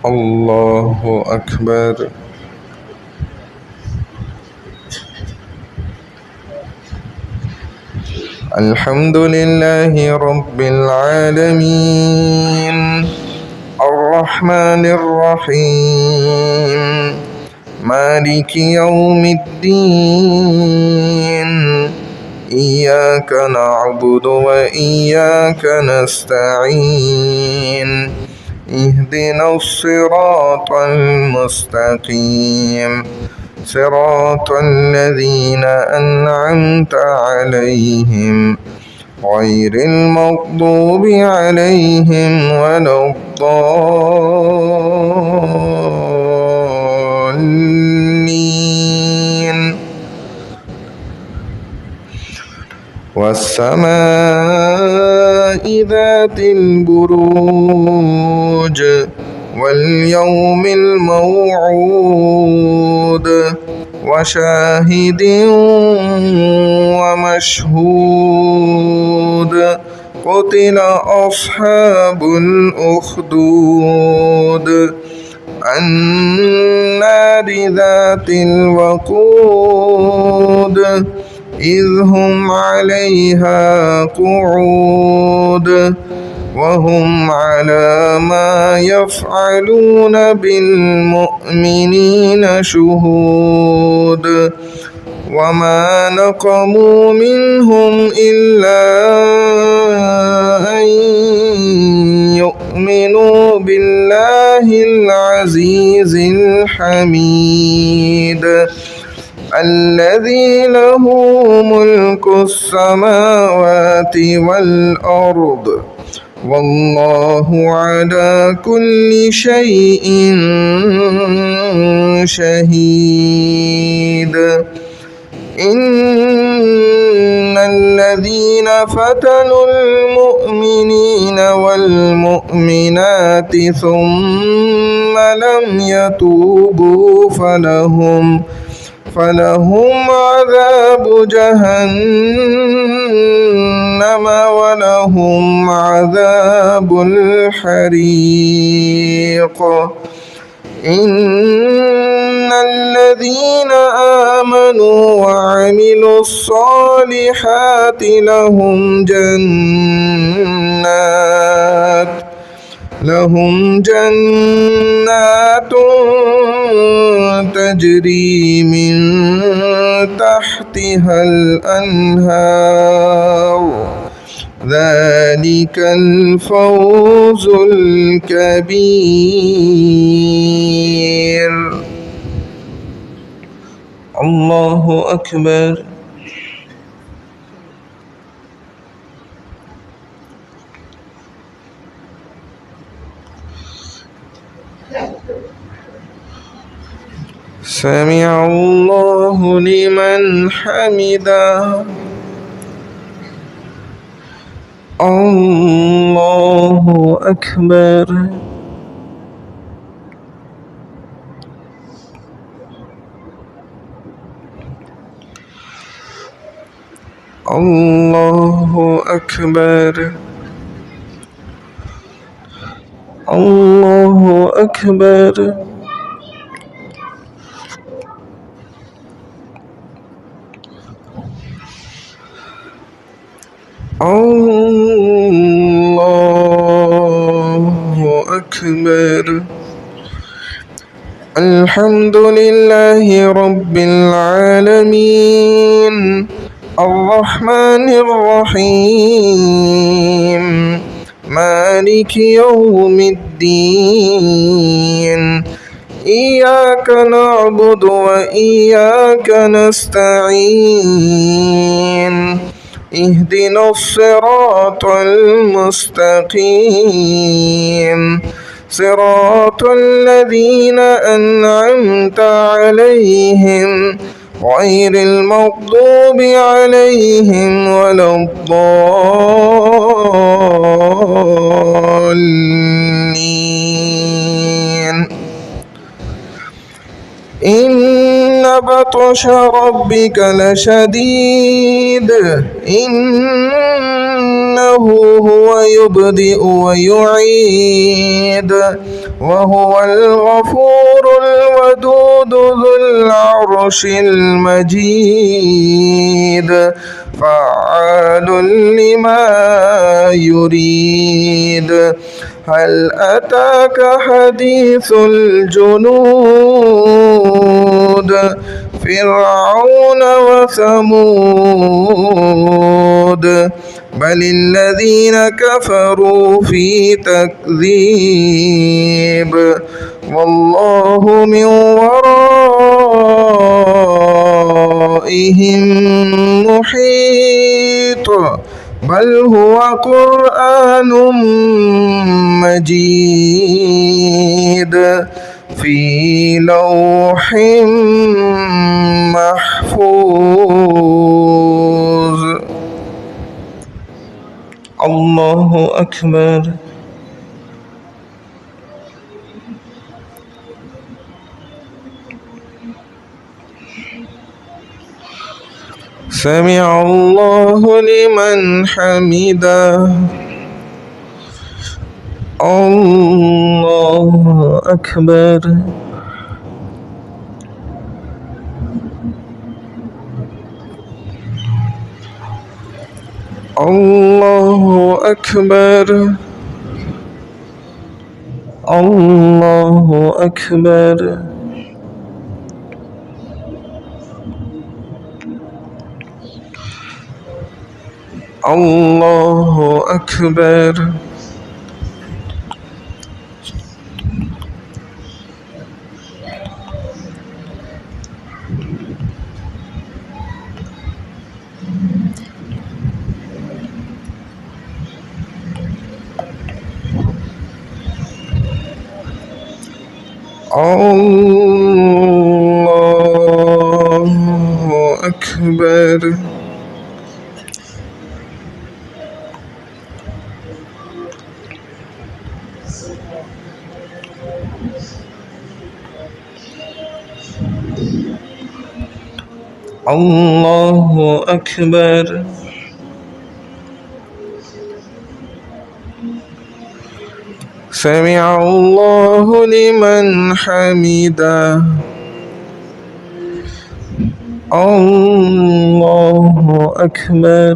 الله أكبر. الحمد لله رب العالمين الرحمن الرحيم مالك يوم الدين إياك نعبد وإياك نستعين اهدنا الصراط المستقيم صراط الذين أنعمت عليهم غير المغضوب عليهم ولا الضالين. والسماء ذات البروج واليوم الموعود وشاهد ومشهود قتل أصحاب الأخدود النار ذات الوقود إذ هم عليها قعود وهم على ما يفعلون بالمؤمنين شهود وما نقموا منهم إلا أن يؤمنوا بالله العزيز الحميد الذي له ملك السماوات والأرض والله على كل شيء شهيد. إن الذين فتنوا المؤمنين والمؤمنات ثم لم يتوبوا فلهم عذاب جهنم ولهم عذاب الحريق. إن الذين آمنوا وعملوا الصالحات لهم جنات تجري من تحتها الأنهار ذلك الفوز الكبير. الله أكبر. سمع الله لمن حمده. الله أكبر. الله أكبر. الله أكبر. الله أكبر. الحمد لله رب العالمين الرحمن الرحيم مالك يوم الدين إياك نعبد وإياك نستعين اهدنا الصراط المستقيم صراط الذين أنعمت عليهم غير المغضوب عليهم ولا الضالين. إن بطش ربك لشديد إنه هو يبدئ ويعيد وهو الغفور الودود ذو العرش المجيد فعال لما يريد هل أتاك حديث الجنود فرعون وثمود بل الذين كفروا في تكذيب والله من ورائهم محيط بل هو قرآن مجيد في لوح محفوظ. الله أكبر. سمع الله لمن حمده. الله أكبر. الله أكبر. الله أكبر. الله أكبر. الله أكبر. الله أكبر. سمع الله لمن حمده. الله أكبر.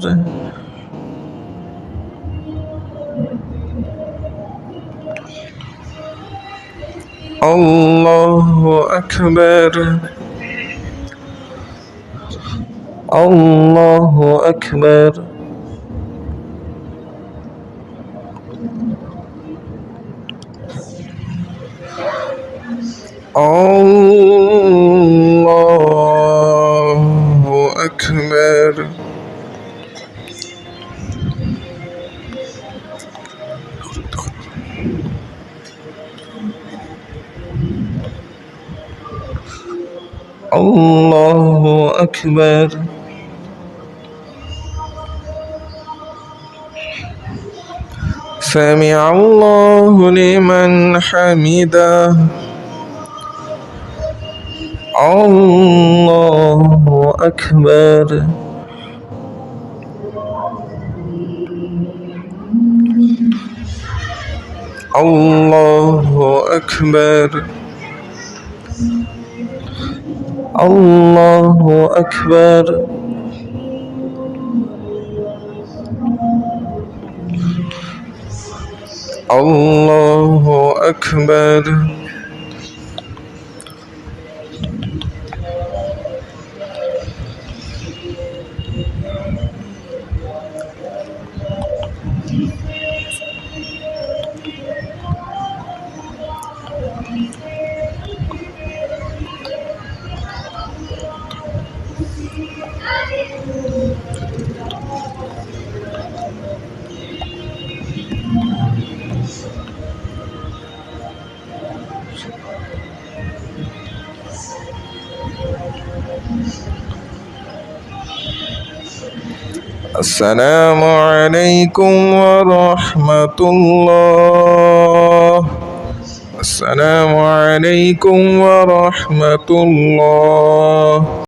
الله أكبر. الله أكبر. الله أكبر. الله أكبر. سمع الله لمن حمده. الله أكبر. الله أكبر. الله أكبر. الله أكبر. السلام عليكم ورحمة الله. السلام عليكم ورحمة الله.